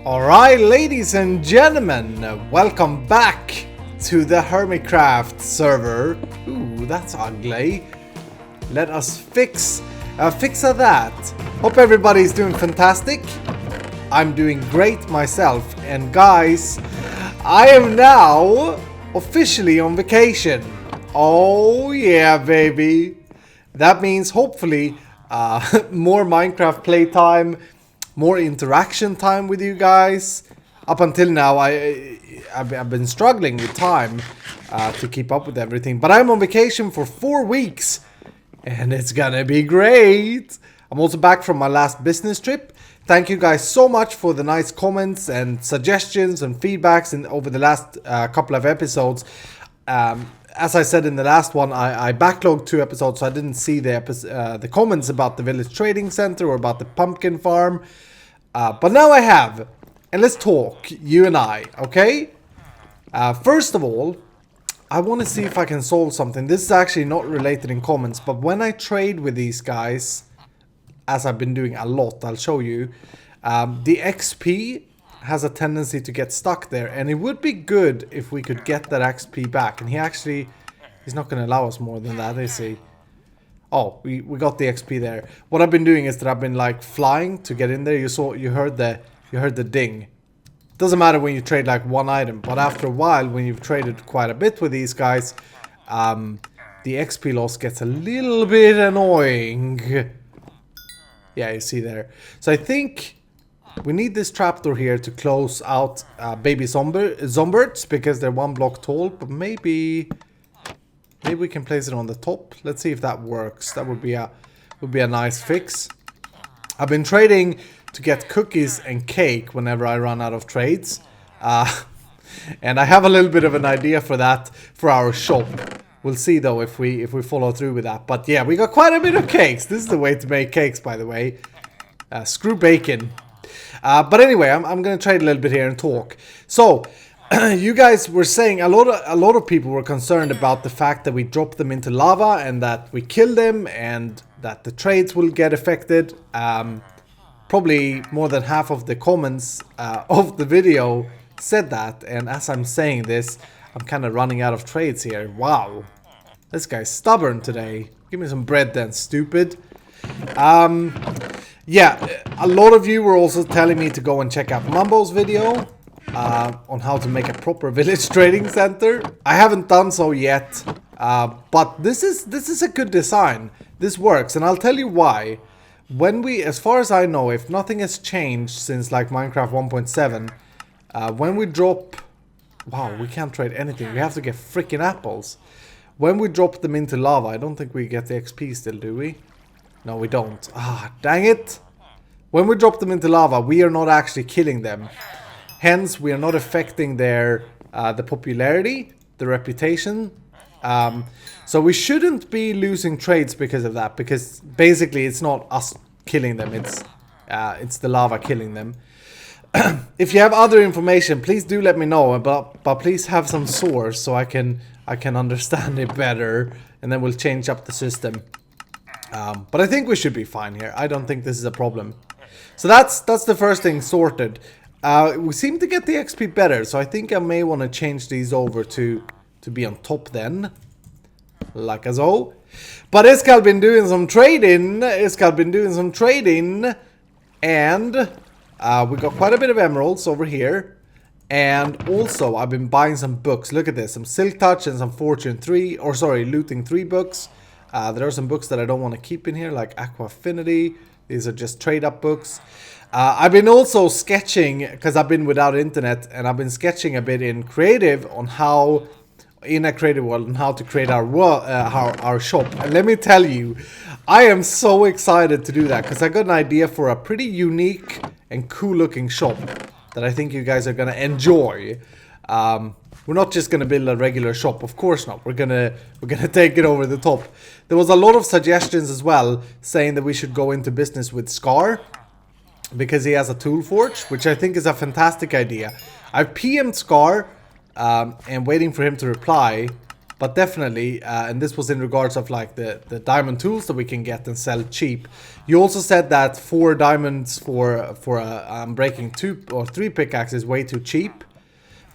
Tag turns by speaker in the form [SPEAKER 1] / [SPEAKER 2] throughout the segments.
[SPEAKER 1] Alright, ladies and gentlemen, welcome back to the Hermitcraft server. Ooh, that's ugly. Let us fix that. Hope everybody's doing fantastic. I'm doing great myself. And guys, I am now officially on vacation. Oh yeah, baby. That means hopefully more Minecraft playtime, more interaction time with you guys. Up until now, I've been struggling with time to keep up with everything. But I'm on vacation for 4 weeks, and it's gonna be great. I'm also back from my last business trip. Thank you guys so much for the nice comments and suggestions and feedbacks over the last couple of episodes. As I said in the last one, I backlogged 2 episodes, so I didn't see the comments about the village trading center or about the pumpkin farm. But now I have, and let's talk, you and I, okay? First of all, I want to see if I can solve something. This is actually not related in comments, but when I trade with these guys, as I've been doing a lot, I'll show you, the XP has a tendency to get stuck there, and it would be good if we could get that XP back. And he's not going to allow us more than that, is he? Oh, we got the XP there. What I've been doing is that I've been like flying to get in there. You heard the ding. Doesn't matter when you trade like one item, but after a while, when you've traded quite a bit with these guys, the XP loss gets a little bit annoying. Yeah, you see there. So I think we need this trapdoor here to close out baby zombies because they're 1 block tall. But maybe we can place it on the top. Let's see if that works. That would be a nice fix. I've been trading to get cookies and cake whenever I run out of trades. And I have a little bit of an idea for that for our shop. We'll see though if we follow through with that. But yeah, we got quite a bit of cakes. This is the way to make cakes, by the way. Screw bacon. But anyway, I'm going to trade a little bit here and talk. So, you guys were saying, a lot of people were concerned about the fact that we drop them into lava and that we kill them and that the trades will get affected. Probably more than half of the comments of the video said that. And as I'm saying this, I'm kind of running out of trades here. Wow. This guy's stubborn today. Give me some bread then, stupid. Yeah, a lot of you were also telling me to go and check out Mumbo's video on how to make a proper village trading center. I haven't done so yet, but this is a good design. This works, and I'll tell you why. As far as I know, if nothing has changed since like Minecraft 1.7, when we drop... Wow, we can't trade anything. We have to get freaking apples. When we drop them into lava, I don't think we get the XP still, do we? No, we don't. Ah, dang it. When we drop them into lava, we are not actually killing them. Hence, we are not affecting their the popularity, the reputation. So we shouldn't be losing trades because of that. Because basically, it's not us killing them. It's the lava killing them. If you have other information, please do let me know. But please have some source so I can understand it better, and then we'll change up the system. But I think we should be fine here. I don't think this is a problem. So that's the first thing sorted. We seem to get the XP better, so I think I may want to change these over to be on top then. Like as so. But Iskal been doing some trading. And we got quite a bit of emeralds over here. And also I've been buying some books. Look at this. Some Silk Touch and some Fortune 3. Or sorry, Looting 3 books. There are some books that I don't want to keep in here, like Aqua Affinity. These are just trade-up books. I've been also sketching, because I've been without internet, and I've been sketching a bit in creative on how, in a creative world, on how to create our shop. And let me tell you, I am so excited to do that, because I got an idea for a pretty unique and cool-looking shop that I think you guys are going to enjoy. We're not just going to build a regular shop, of course not. We're gonna take it over the top. There was a lot of suggestions as well saying that we should go into business with Scar because he has a tool forge, which I think is a fantastic idea. I've PM'd Scar and waiting for him to reply, but definitely, and this was in regards of like the diamond tools that we can get and sell cheap. You also said that 4 diamonds for breaking 2 or 3 pickaxes is way too cheap.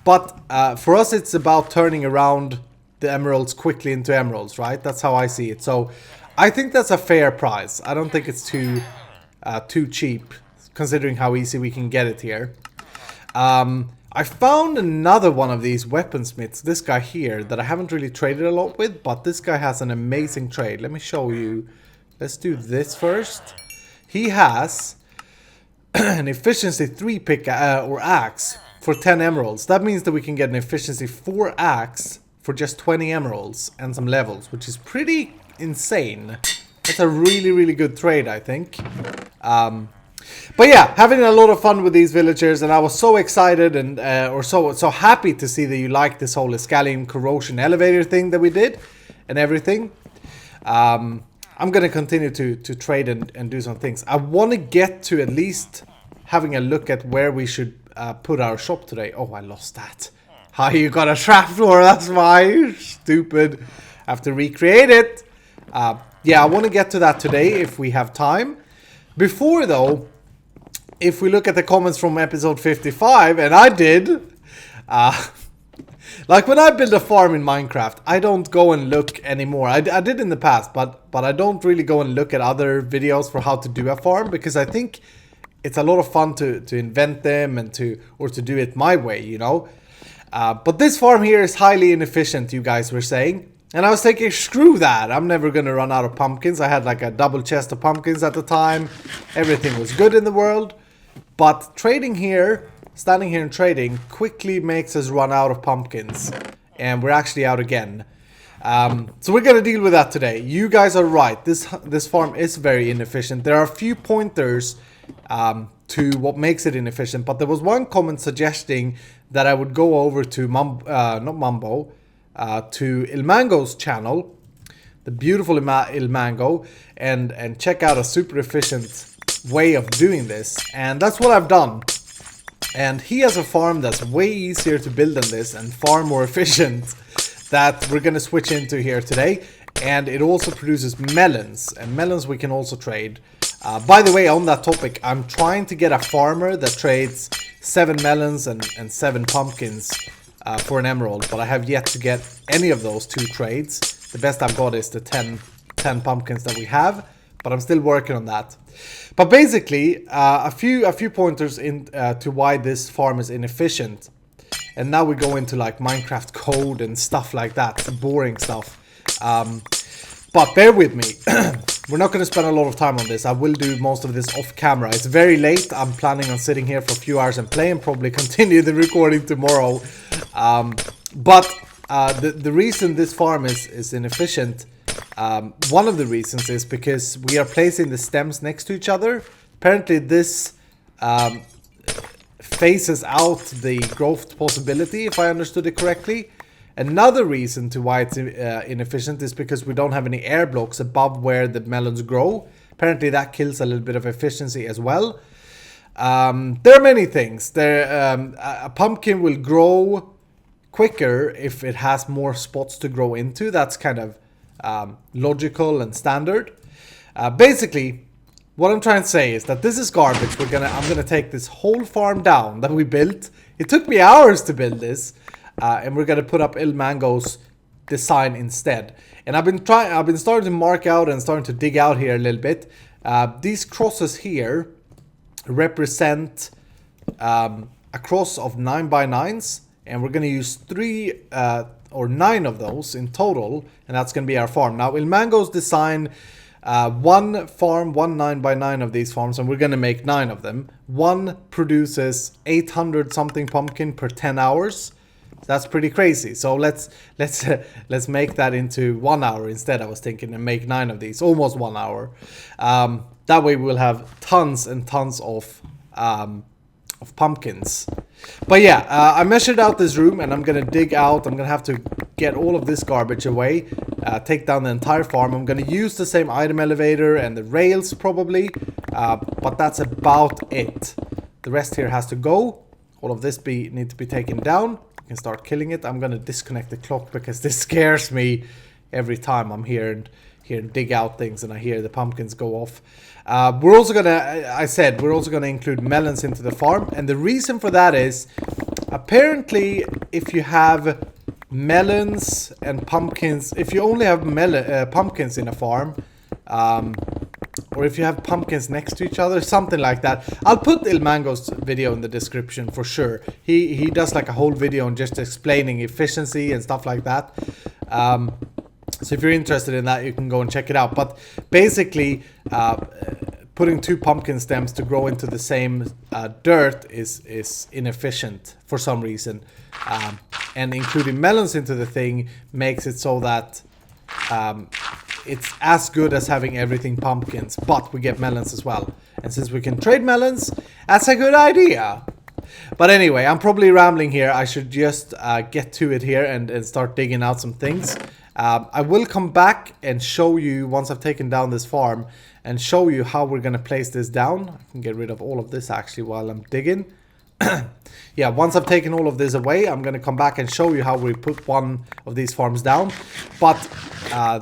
[SPEAKER 1] But for us, it's about turning around the emeralds quickly into emeralds, right? That's how I see it. So I think that's a fair price. I don't think it's too cheap, considering how easy we can get it here. I found another one of these weaponsmiths, this guy here, that I haven't really traded a lot with, but this guy has an amazing trade. Let me show you. Let's do this first. He has an efficiency 3 or axe for 10 emeralds. That means that we can get an efficiency 4 axe for just 20 emeralds and some levels, which is pretty insane. That's a really, really good trade, I think. But yeah, having a lot of fun with these villagers, and I was so excited and so happy to see that you liked this whole Escalium corrosion elevator thing that we did and everything. I'm gonna continue to trade and do some things. I want to get to at least having a look at where we should put our shop today. Oh, I lost that. How you got a trapdoor? That's why. Stupid. I have to recreate it. Yeah, I want to get to that today if we have time. Before though, if we look at the comments from episode 55, and I did, like when I build a farm in Minecraft, I don't go and look anymore. I did in the past, but I don't really go and look at other videos for how to do a farm, because I think it's a lot of fun to invent them and to do it my way, you know. But this farm here is highly inefficient, you guys were saying. And I was thinking, screw that, I'm never gonna run out of pumpkins. I had like a double chest of pumpkins at the time. Everything was good in the world. But trading here, standing here and trading, quickly makes us run out of pumpkins. And we're actually out again. So we're gonna deal with that today. You guys are right, this farm is very inefficient. There are a few pointers to what makes it inefficient. But there was one comment suggesting that I would go over to to Ilmango's channel, the beautiful Ilmango, and check out a super efficient way of doing this. And that's what I've done. And he has a farm that's way easier to build than this and far more efficient that we're gonna switch into here today. And it also produces melons, and melons we can also trade. By the way, on that topic, I'm trying to get a farmer that trades 7 melons and 7 pumpkins for an emerald, but I have yet to get any of those 2 trades. The best I've got is the 10 pumpkins that we have, but I'm still working on that. But basically, a few pointers to why this farm is inefficient. And now we go into like Minecraft code and stuff like that, boring stuff. But bear with me. We're not going to spend a lot of time on this. I will do most of this off camera. It's very late. I'm planning on sitting here for a few hours and play, and probably continue the recording tomorrow. But the reason this farm is inefficient, one of the reasons is because we are placing the stems next to each other. Apparently this phases out the growth possibility, if I understood it correctly. Another reason to why it's inefficient is because we don't have any air blocks above where the melons grow. Apparently that kills a little bit of efficiency as well. There are many things. A pumpkin will grow quicker if it has more spots to grow into. That's kind of logical and standard. Basically, what I'm trying to say is that this is garbage. I'm gonna take this whole farm down that we built. It took me hours to build this. And we're gonna put up Ilmango's design instead. And I've been starting to mark out and starting to dig out here a little bit. These crosses here represent a cross of 9x9s, and we're gonna use 3 or 9 of those in total, and that's gonna be our farm. Now Ilmango's design one 9x9 of these farms, and we're gonna make 9 of them. One produces 800 something pumpkin per 10 hours. That's pretty crazy. So let's make that into 1 hour instead. I was thinking, and make 9 of these, almost 1 hour. That way we'll have tons and tons of pumpkins. But yeah, I measured out this room, and I'm gonna dig out. I'm gonna have to get all of this garbage away, take down the entire farm. I'm gonna use the same item elevator and the rails probably, but that's about it. The rest here has to go. All of this need to be taken down. can start killing it. I'm gonna disconnect the clock because this scares me every time I'm here and dig out things and I hear the pumpkins go off. We're also gonna include melons into the farm, and the reason for that is apparently if you have melons and pumpkins, if you only have pumpkins in a farm, or if you have pumpkins next to each other, something like that. I'll put Ilmango's video in the description for sure. He does like a whole video on just explaining efficiency and stuff like that. So if you're interested in that, you can go and check it out. But basically, putting 2 pumpkin stems to grow into the same dirt is inefficient for some reason. And including melons into the thing makes it so that it's as good as having everything pumpkins, but we get melons as well. And since we can trade melons, that's a good idea. But anyway, I'm probably rambling here. I should just get to it here and start digging out some things. I will come back and show you once I've taken down this farm and show you how we're going to place this down. I can get rid of all of this actually while I'm digging. Yeah, once I've taken all of this away, I'm going to come back and show you how we put one of these farms down. But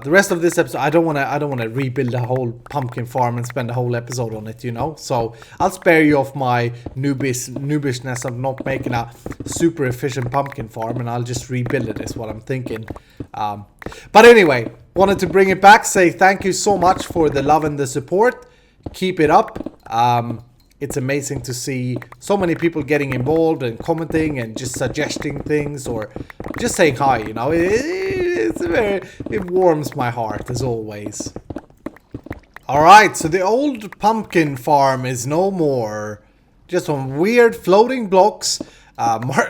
[SPEAKER 1] the rest of this episode, I don't want to rebuild a whole pumpkin farm and spend a whole episode on it, you know. So I'll spare you of my noobishness of not making a super efficient pumpkin farm, and I'll just rebuild it is what I'm thinking. But anyway, wanted to bring it back, say thank you so much for the love and the support. Keep it up. It's amazing to see so many people getting involved and commenting and just suggesting things or just saying hi, you know. It warms my heart as always. Alright, so the old pumpkin farm is no more. Just some weird floating blocks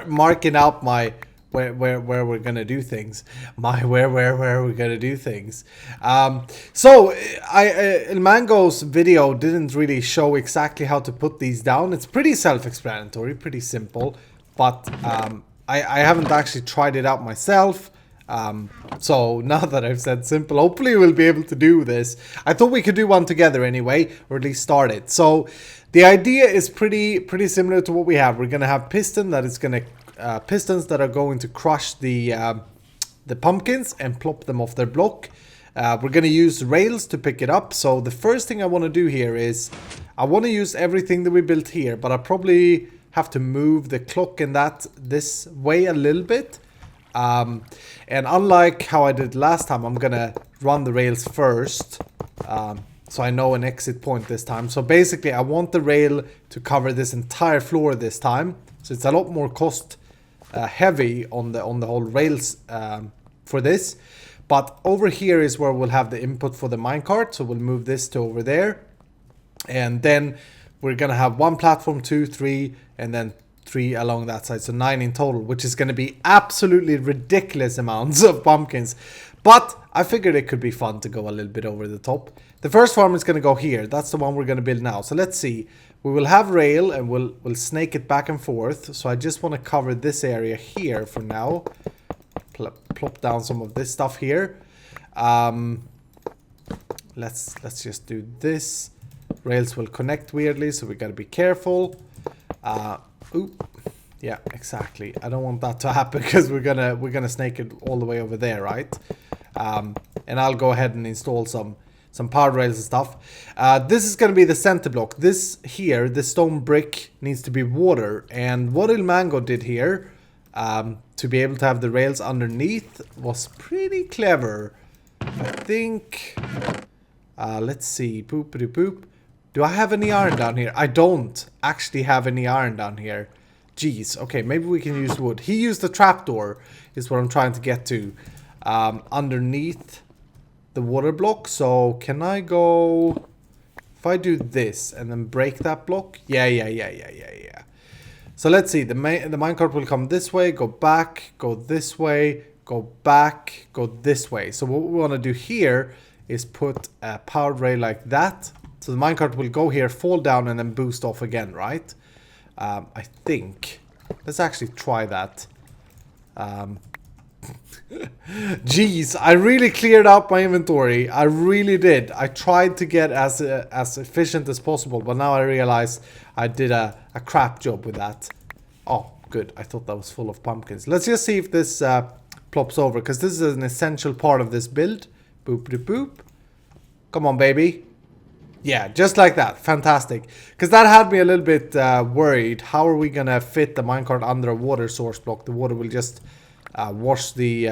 [SPEAKER 1] marking out my where we're gonna do things. Where we're gonna do things. So Ilmango's video didn't really show exactly how to put these down. It's pretty self-explanatory, pretty simple, but I haven't actually tried it out myself. So now that I've said simple, hopefully we'll be able to do this. I thought we could do one together anyway, or at least start it. So the idea is pretty similar to what we have. We're gonna have pistons that are going to crush the pumpkins and plop them off their block. We're going to use rails to pick it up. So the first thing I want to do here is I want to use everything that we built here, but I probably have to move the clock and that this way a little bit. And unlike how I did last time, I'm going to run the rails first. So I know an exit point this time. So basically I want the rail to cover this entire floor this time. So it's a lot more cost heavy on the whole rails for this. But over here is where we'll have the input for the minecart. So we'll move this to over there. And then we're going to have 1 platform, 2, 3, and then 3 along that side. So 9 in total, which is going to be absolutely ridiculous amounts of pumpkins. But I figured it could be fun to go a little bit over the top. The first farm is going to go here. That's the one we're going to build now. So let's see. We will have rail and we'll snake it back and forth. So I just want to cover this area here for now. Plop down some of this stuff here. Let's just do this. Rails will connect weirdly, so we got to be careful. Oop. Yeah, exactly. I don't want that to happen because we're gonna snake it all the way over there, right? And I'll go ahead and install some power rails and stuff. This is going to be the center block. This here, the stone brick, needs to be water. And what Ilmango did here, to be able to have the rails underneath, was pretty clever. I think... let's see. Poopity poop. Do I have any iron down here? I don't actually have any iron down here. Jeez. Okay, maybe we can use wood. He used the trapdoor, is what I'm trying to get to. Underneath the water block. So can I go, if I do this and then break that block? Yeah. So let's see, the minecart will come this way, go back, go this way, go back, go this way. So what we want to do here is put a power rail like that. So the minecart will go here, fall down, and then boost off again, right? I think. Let's actually try that. Jeez, I really cleared out my inventory. I really did. I tried to get as efficient as possible, but now I realize I did a crap job with that. Oh, Good. I thought that was full of pumpkins. Let's just see if this plops over, because this is an essential part of this build. Boop, boop, boop. Come on, baby. Yeah, just like that. Fantastic. Because that had me a little bit worried. How are we going to fit the minecart under a water source block? The water will just wash the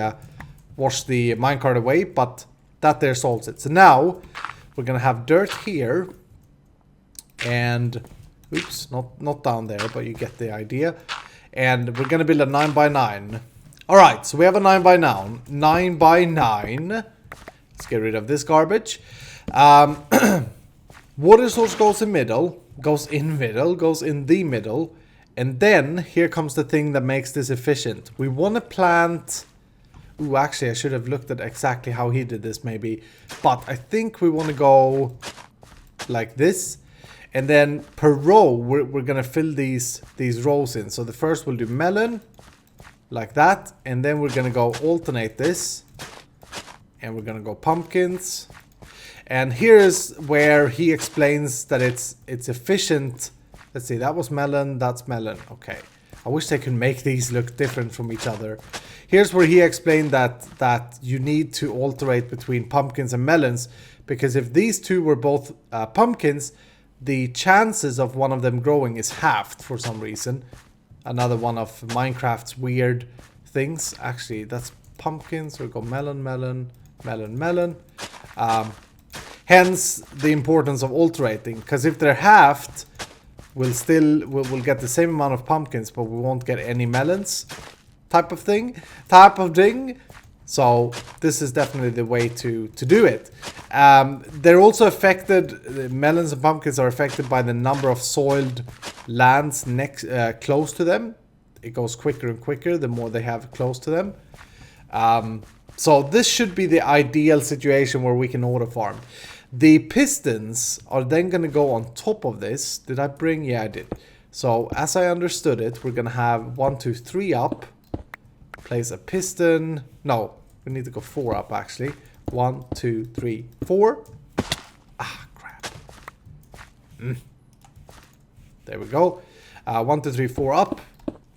[SPEAKER 1] minecart away, but that there solves it. So now we're going to have dirt here. And, oops, not down there, but you get the idea. And we're going to build a 9x9. Alright, so we have a 9x9. 9x9. Let's get rid of this garbage. Water source goes in middle, goes in the middle. And then, here comes the thing that makes this efficient. We want to plant... Ooh, actually, I should have looked at exactly how he did this, maybe. But I think we want to go like this. And then per row, we're going to fill these rows in. So the first we'll do melon, like that. And then we're going to go alternate this. And we're going to go pumpkins. And here's where he explains that it's efficient. Let's see, that was melon, that's melon. Okay. I wish they could make these look different from each other. Here's where he explained that you need to alternate between pumpkins and melons. Because if these two were both pumpkins, the chances of one of them growing is halved for some reason. Another one of Minecraft's weird things. Actually, that's pumpkins. So we go melon, melon, melon, melon. Hence the importance of alterating. Because if they're halved, we'll get the same amount of pumpkins, but we won't get any melons. Type of thing. So this is definitely the way to do it. They're also affected, melons and pumpkins are affected by the number of soiled lands next close to them. It goes quicker and quicker the more they have close to them. So this should be the ideal situation where we can auto farm. The pistons are then going to go on top of this. Did I bring? Yeah, I did. So as I understood it, we're going to have 1, 2, 3 up. Place a piston. No, we need to go 4 up actually. 1, 2, 3, 4. Ah, crap. There we go. 1, 2, 3, 4 up.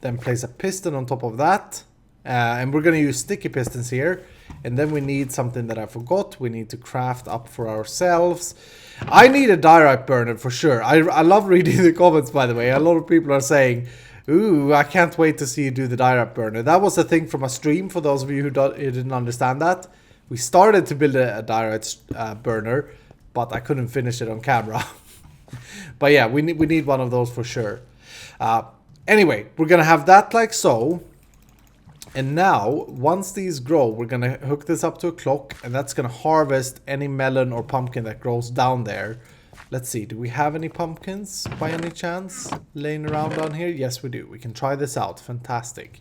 [SPEAKER 1] Then place a piston on top of that. And we're going to use sticky pistons here. And then we need something that I forgot. We need to craft up for ourselves. I need a diorite burner for sure. I love reading the comments, by the way. A lot of people are saying, ooh, I can't wait to see you do the diorite burner. That was a thing from a stream, for those of you who didn't understand that. We started to build a diorite burner, but I couldn't finish it on camera. But yeah, we need one of those for sure. Anyway, we're going to have that like so. And now, once these grow, we're going to hook this up to a clock. And that's going to harvest any melon or pumpkin that grows down there. Let's see, do we have any pumpkins by any chance laying around down here? Yes, we do. We can try this out. Fantastic.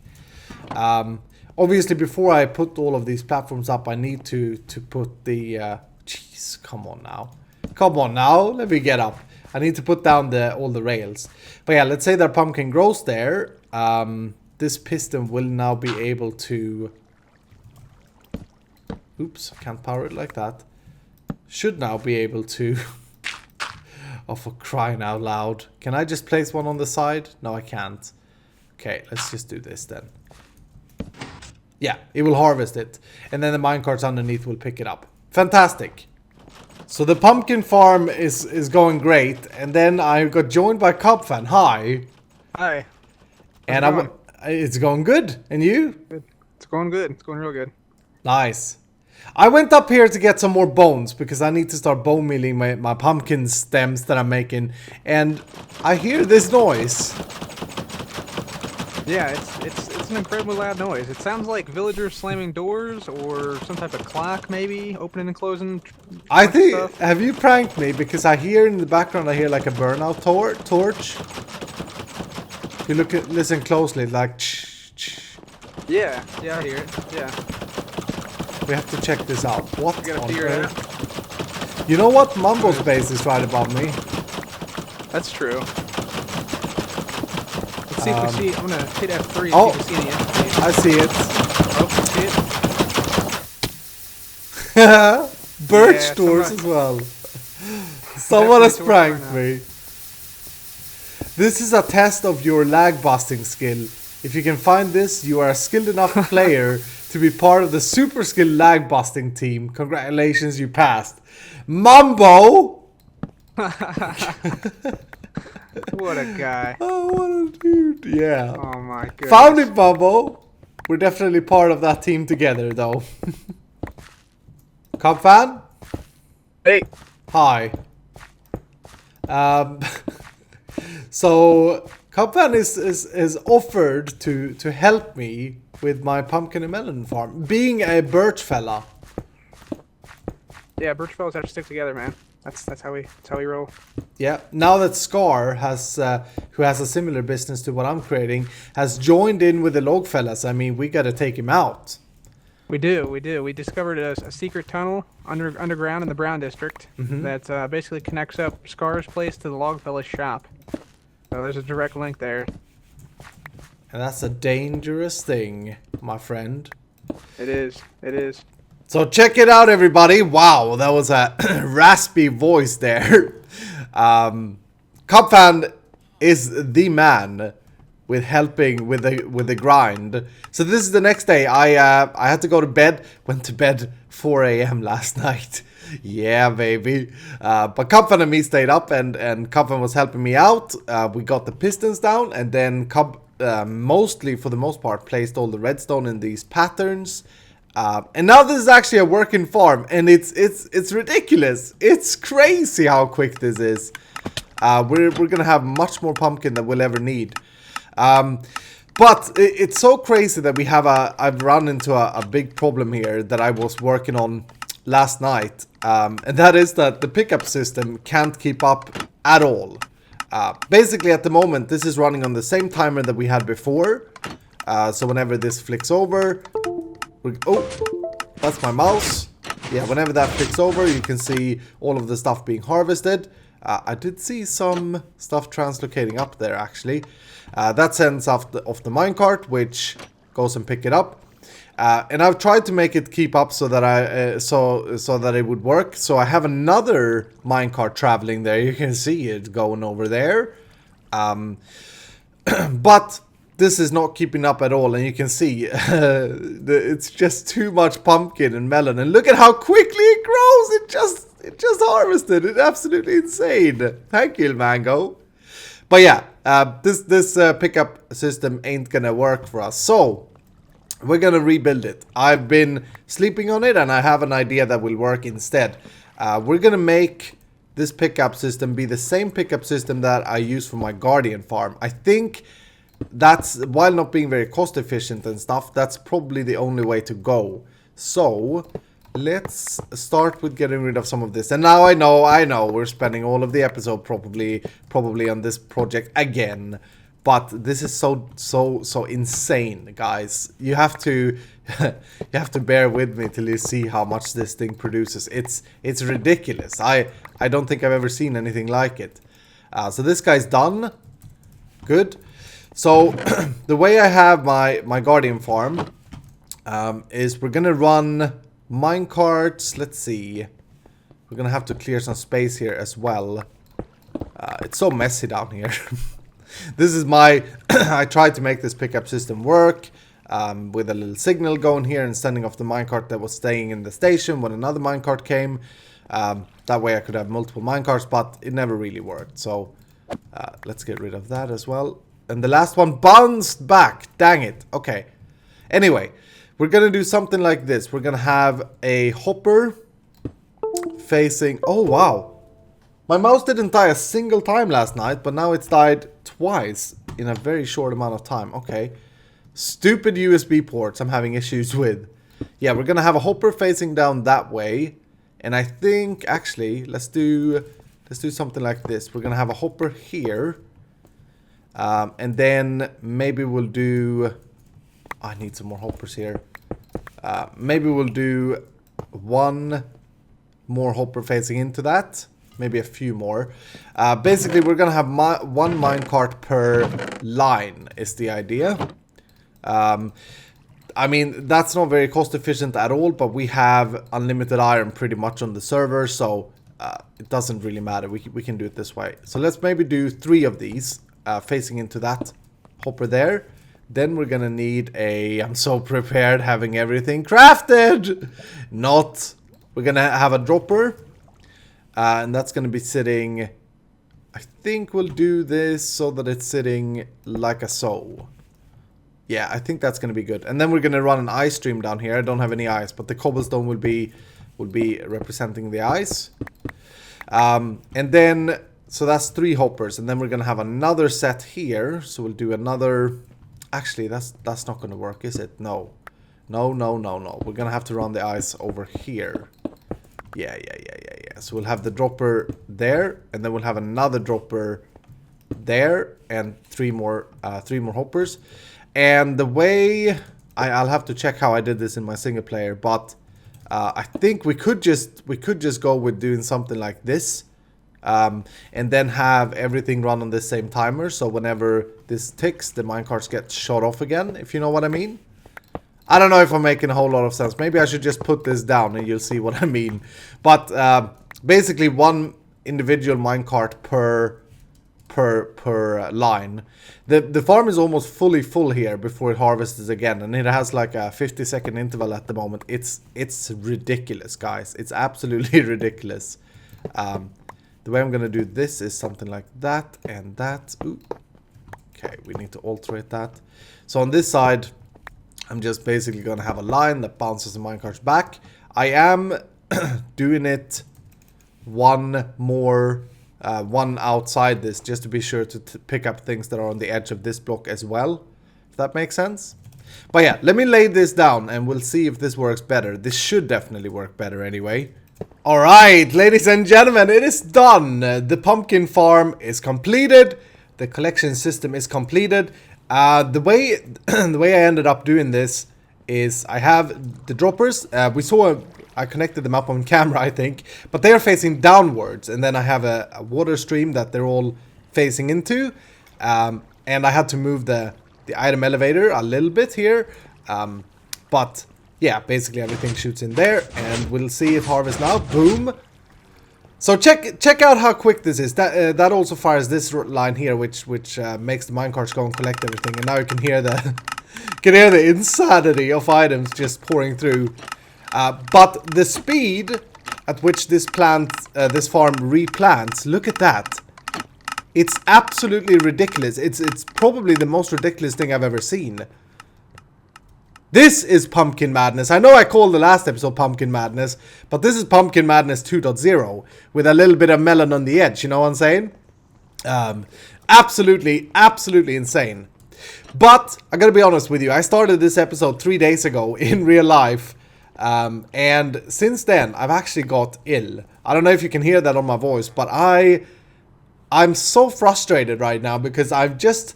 [SPEAKER 1] Obviously, before I put all of these platforms up, I need to put the... Jeez, come on now. Come on now. Let me get up. I need to put down all the rails. But yeah, let's say that pumpkin grows there. This piston will now be able to... Oops, can't power it like that. Should now be able to... Oh, for crying out loud. Can I just place one on the side? No, I can't. Okay, let's just do this then. Yeah, it will harvest it. And then the minecarts underneath will pick it up. Fantastic. So the pumpkin farm is going great. And then I got joined by Cubfan. Hi.
[SPEAKER 2] Hi.
[SPEAKER 1] And it's going good. And you?
[SPEAKER 2] Good. It's going good. It's going real good.
[SPEAKER 1] Nice. I went up here to get some more bones because I need to start bone mealing my pumpkin stems that I'm making. And I hear this noise.
[SPEAKER 2] Yeah, it's an incredibly loud noise. It sounds like villagers slamming doors or some type of clock maybe opening and closing.
[SPEAKER 1] I think, have you pranked me? Because I hear in the background, I hear like a burnout torch. If you listen closely, like
[SPEAKER 2] Yeah, I hear it. Yeah.
[SPEAKER 1] We have to check this out. What
[SPEAKER 2] You gotta
[SPEAKER 1] on
[SPEAKER 2] figure it
[SPEAKER 1] earth? You know what? Mumbo's base is right above me.
[SPEAKER 2] That's true. Let's see if we see. I'm gonna hit F3
[SPEAKER 1] Oh,
[SPEAKER 2] if we see any information.
[SPEAKER 1] I see it.
[SPEAKER 2] Oh, see it?
[SPEAKER 1] Birch doors as well. Someone has pranked me. This is a test of your lag busting skill. If you can find this, you are a skilled enough player to be part of the super skilled lag busting team. Congratulations, you passed. Mumbo!
[SPEAKER 2] What a guy.
[SPEAKER 1] Oh, what a dude. Yeah.
[SPEAKER 2] Oh my goodness.
[SPEAKER 1] Found it, Mumbo. We're definitely part of that team together, though. Cubfan?
[SPEAKER 2] Hey.
[SPEAKER 1] Hi. So Cubfan is offered to help me with my pumpkin and melon farm, being a birch fella.
[SPEAKER 2] Yeah, birch fellas have to stick together, man. That's how we roll.
[SPEAKER 1] Yeah. Now that Scar has who has a similar business to what I'm creating has joined in with the log fellas, I mean, we gotta take him out.
[SPEAKER 2] We do. We discovered a secret tunnel underground in the Brown District that basically connects up Scar's place to the log fella's shop. So there's a direct link there.
[SPEAKER 1] And that's a dangerous thing, my friend.
[SPEAKER 2] It is.
[SPEAKER 1] So check it out, everybody. Wow, that was a raspy voice there. Cubfan is the man with helping with the grind. So this is the next day. I had to go to bed. Went to bed 4 a.m. last night. Yeah, baby. But Cubfan and me stayed up, and Cubfan was helping me out. We got the pistons down, and then mostly, for the most part, placed all the redstone in these patterns. And now this is actually a working farm, and it's ridiculous. It's crazy how quick this is. We're gonna have much more pumpkin than we'll ever need. But it's so crazy that I've run into a big problem here that I was working on last night, and that is that the pickup system can't keep up at all. Basically, at the moment, this is running on the same timer that we had before. So whenever this flicks over, oh, that's my mouse. Yeah, whenever that flicks over, you can see all of the stuff being harvested. I did see some stuff translocating up there, actually. That sends off the minecart, which goes and pick it up. And I've tried to make it keep up so that so that it would work. So I have another minecart traveling there. You can see it going over there. But this is not keeping up at all, and you can see it's just too much pumpkin and melon. And look at how quickly it grows. It just harvested. It's absolutely insane. Thank you, Mango. But yeah, this pickup system ain't gonna work for us. So we're gonna rebuild it. I've been sleeping on it, and I have an idea that will work instead. We're gonna make this pickup system be the same pickup system that I use for my Guardian farm. I think that's, while not being very cost efficient and stuff, that's probably the only way to go. So let's start with getting rid of some of this. And now I know we're spending all of the episode probably on this project again. But this is so insane, guys. You have to bear with me till you see how much this thing produces. It's ridiculous. I don't think I've ever seen anything like it. So this guy's done. Good. So the way I have my Guardian farm is we're gonna run minecarts. Let's see. We're gonna have to clear some space here as well. It's so messy down here. This is my... I tried to make this pickup system work with a little signal going here and sending off the minecart that was staying in the station when another minecart came. That way I could have multiple minecarts, but it never really worked. So let's get rid of that as well. And the last one bounced back. Dang it. Okay. Anyway, we're going to do something like this. We're going to have a hopper facing... Oh, wow. My mouse didn't die a single time last night, but now it's died twice in a very short amount of time. Okay. Stupid USB ports I'm having issues with. Yeah, we're going to have a hopper facing down that way. And I think, actually, let's do something like this. We're going to have a hopper here. And then maybe we'll do... I need some more hoppers here. Maybe we'll do one more hopper facing into that. Maybe a few more. Basically, we're going to have one minecart per line is the idea. I mean, that's not very cost efficient at all, but we have unlimited iron pretty much on the server, so it doesn't really matter. We can do it this way. So let's maybe do 3 of these facing into that hopper there. Then we're gonna need a... I'm so prepared, having everything crafted! Not. We're gonna have a dropper. And that's gonna be sitting... I think we'll do this so that it's sitting like a so. Yeah, I think that's gonna be good. And then we're gonna run an ice stream down here. I don't have any ice, but the cobblestone will be representing the ice. And then... So that's 3 hoppers, and then we're gonna have another set here. So we'll do another... Actually, that's not gonna work, is it? No. No. We're gonna have to run the ice over here. Yeah. So we'll have the dropper there, and then we'll have another dropper there, and 3 more hoppers. And the way... I'll have to check how I did this in my single player, but I think we could just go with doing something like this. And then have everything run on the same timer, so whenever this ticks, the minecarts get shut off again, if you know what I mean. I don't know if I'm making a whole lot of sense. Maybe I should just put this down and you'll see what I mean. But basically 1 individual minecart per line. The farm is almost fully full here before it harvests again, and it has like a 50-second interval at the moment. It's ridiculous, guys. It's absolutely ridiculous. The way I'm gonna do this is something like that and that. Ooh. Okay, we need to alterate that. So on this side, I'm just basically gonna have a line that bounces the minecarts back. I am doing it one outside this, just to be sure to pick up things that are on the edge of this block as well, if that makes sense. But yeah, let me lay this down and we'll see if this works better. This should definitely work better anyway. Alright, ladies and gentlemen, it is done. The pumpkin farm is completed. The collection system is completed. The way I ended up doing this is I have the droppers. I connected them up on camera, I think, but they are facing downwards. And then I have a water stream that they're all facing into. And I had to move the item elevator a little bit here. But... yeah, basically everything shoots in there, and we'll see if harvest now. Boom. So check out how quick this is. That also fires this line here, which makes the minecarts go and collect everything. And now you can hear the insanity of items just pouring through. But the speed at which this farm replants, look at that. It's absolutely ridiculous. It's probably the most ridiculous thing I've ever seen. This is Pumpkin Madness. I know I called the last episode Pumpkin Madness, but this is Pumpkin Madness 2.0 with a little bit of melon on the edge, you know what I'm saying? Absolutely insane. But I gotta be honest with you, I started this episode 3 days ago in real life, and since then I've actually got ill. I don't know if you can hear that on my voice, but I'm so frustrated right now because I've just...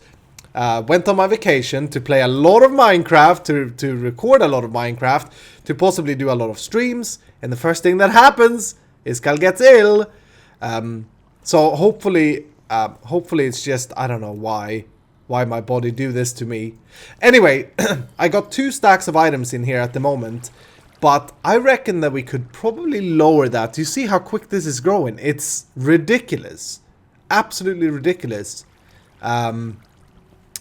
[SPEAKER 1] went on my vacation to play a lot of Minecraft, to record a lot of Minecraft, to possibly do a lot of streams, and the first thing that happens is Cal gets ill. So hopefully it's just, I don't know why my body do this to me. Anyway, I got 2 stacks of items in here at the moment, but I reckon that we could probably lower that. You see how quick this is growing? It's ridiculous. Absolutely ridiculous.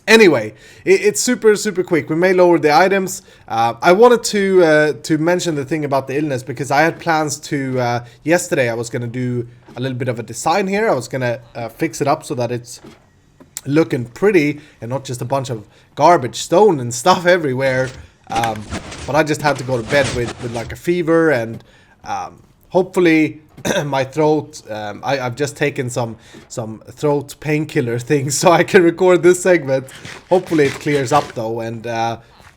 [SPEAKER 1] Anyway, it's super quick. We may lower the items. I wanted to mention the thing about the illness because I had plans to... yesterday I was going to do a little bit of a design here. I was going to fix it up so that it's looking pretty and not just a bunch of garbage, stone and stuff everywhere. But I just had to go to bed with like a fever, and hopefully... my throat, I've just taken some throat painkiller things so I can record this segment. Hopefully it clears up though, and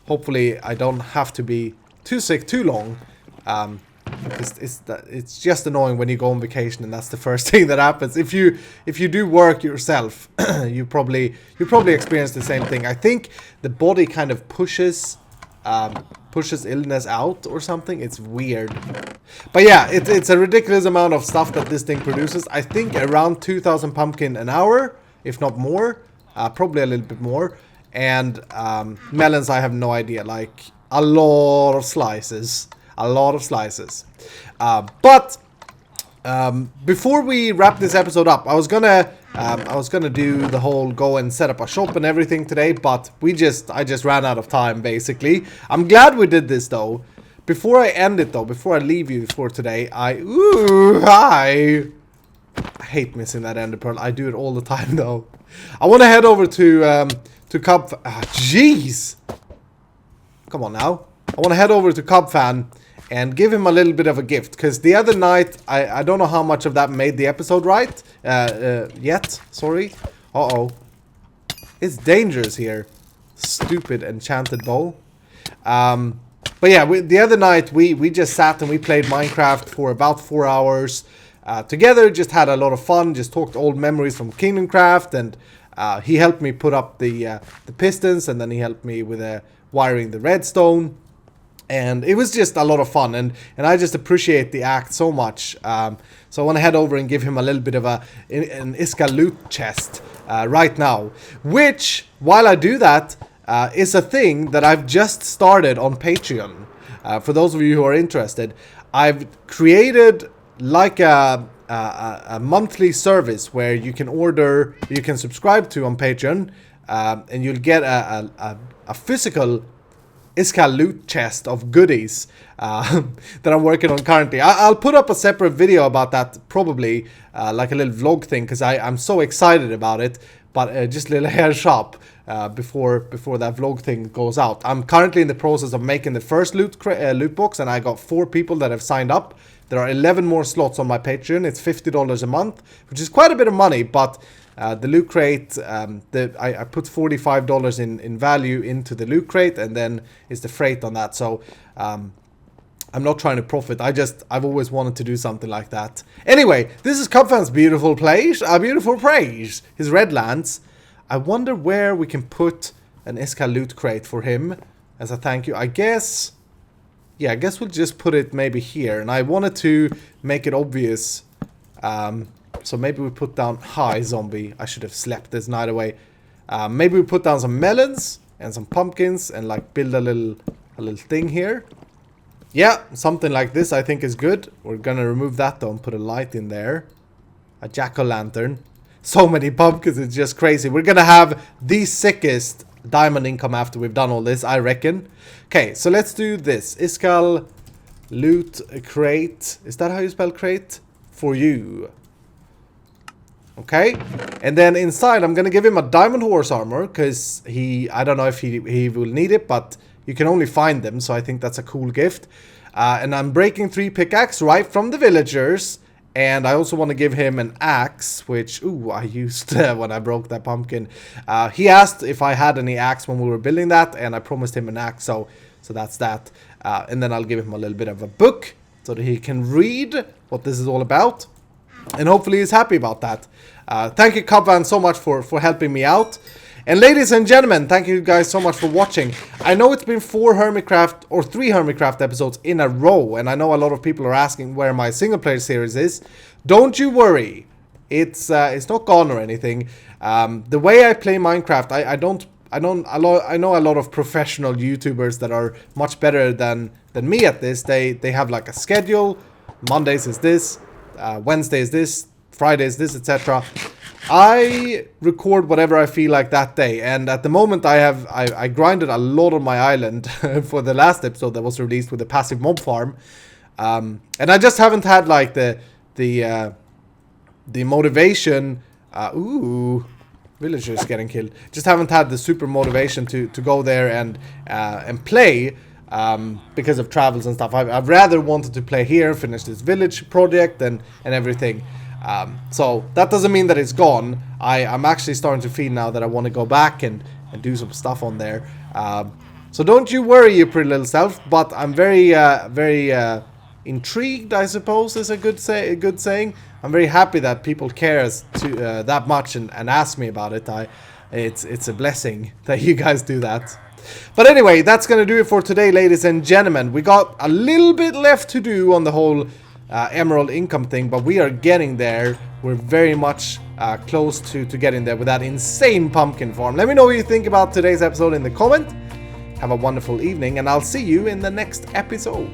[SPEAKER 1] hopefully I don't have to be too sick too long. It's just annoying when you go on vacation and that's the first thing that happens. If you do work yourself, you probably experience the same thing. I think the body kind of pushes illness out or something. It's weird. But yeah, it's a ridiculous amount of stuff that this thing produces. I think around 2,000 pumpkin an hour, if not more. Probably a little bit more. And melons, I have no idea. Like, a lot of slices. A lot of slices. But before we wrap this episode up, I was gonna I was gonna do the whole go and set up a shop and everything today, but I just ran out of time, basically. I'm glad we did this, though. Before I end it, though, before I leave you for today, I hate missing that ender pearl. I do it all the time, though. I want to head over to Cubfan. Jeez! Come on now. I want to head over to Cubfan and give him a little bit of a gift, because the other night, I don't know how much of that made the episode right yet. Sorry. Uh-oh. It's dangerous here. Stupid enchanted bow. But yeah, the other night, we just sat and we played Minecraft for about 4 hours together. Just had a lot of fun. Just talked old memories from Kingdom Craft, and he helped me put up the pistons, and then he helped me with wiring the redstone. And it was just a lot of fun, and I just appreciate the act so much. So I want to head over and give him a little bit of an Iska loot chest right now. Which, while I do that, is a thing that I've just started on Patreon. For those of you who are interested, I've created like a monthly service where you can subscribe to on Patreon, and you'll get a physical Iska loot chest of goodies that I'm working on currently. I'll put up a separate video about that, probably like a little vlog thing, because I'm so excited about it. But just a little hair shop before that vlog thing goes out. I'm currently in the process of making the first loot box, and I got 4 people that have signed up. There are 11 more slots on my Patreon. It's $50 a month, which is quite a bit of money, but the loot crate, I put $45 in value into the loot crate, and then it's the freight on that. So I'm not trying to profit. I've always wanted to do something like that. Anyway, this is Cubfan's beautiful place, his Redlands. I wonder where we can put an Iska loot crate for him as a thank you. I guess we'll just put it maybe here. And I wanted to make it obvious. So maybe we put down, hi zombie, I should have slept this night away. Maybe we put down some melons and some pumpkins and like build a little thing here. Yeah, something like this I think is good. We're gonna remove that though and put a light in there. A jack-o'-lantern. So many pumpkins, it's just crazy. We're gonna have the sickest diamond income after we've done all this, I reckon. Okay, so let's do this. Iskal loot crate. Is that how you spell crate? For you. Okay, and then inside I'm gonna give him a diamond horse armor, because I don't know if he will need it, but you can only find them, so I think that's a cool gift. And I'm breaking 3 pickaxe right from the villagers, and I also want to give him an axe, which I used when I broke that pumpkin. He asked if I had any axe when we were building that, and I promised him an axe, so that's that. And then I'll give him a little bit of a book so that he can read what this is all about. And hopefully he's happy about that. Thank you, Cubfan, so much for helping me out. And ladies and gentlemen, thank you guys so much for watching. I know it's been 3 Hermitcraft episodes in a row, and I know a lot of people are asking where my single player series is. Don't you worry, it's not gone or anything. The way I play Minecraft, I know a lot of professional YouTubers that are much better than me at this. They have like a schedule. Mondays is this, Wednesday is this, Friday is this, etc. I record whatever I feel like that day, and at the moment I grinded a lot on my island for the last episode that was released with the passive mob farm, and I just haven't had like the motivation. Villagers getting killed. Just haven't had the super motivation to go there and play because of travels and stuff. I've rather wanted to play here, finish this village project and everything. So that doesn't mean that it's gone. I'm actually starting to feel now that I want to go back and do some stuff on there. So don't you worry, you pretty little self. But I'm very intrigued, I suppose, is a good saying. I'm very happy that people care that much and ask me about it. It's a blessing that you guys do that. But anyway, that's gonna do it for today, ladies and gentlemen. We got a little bit left to do on the whole emerald income thing, but we are getting there. We're very much close to getting there with that insane pumpkin farm. Let me know what you think about today's episode in the comment. Have a wonderful evening, and I'll see you in the next episode.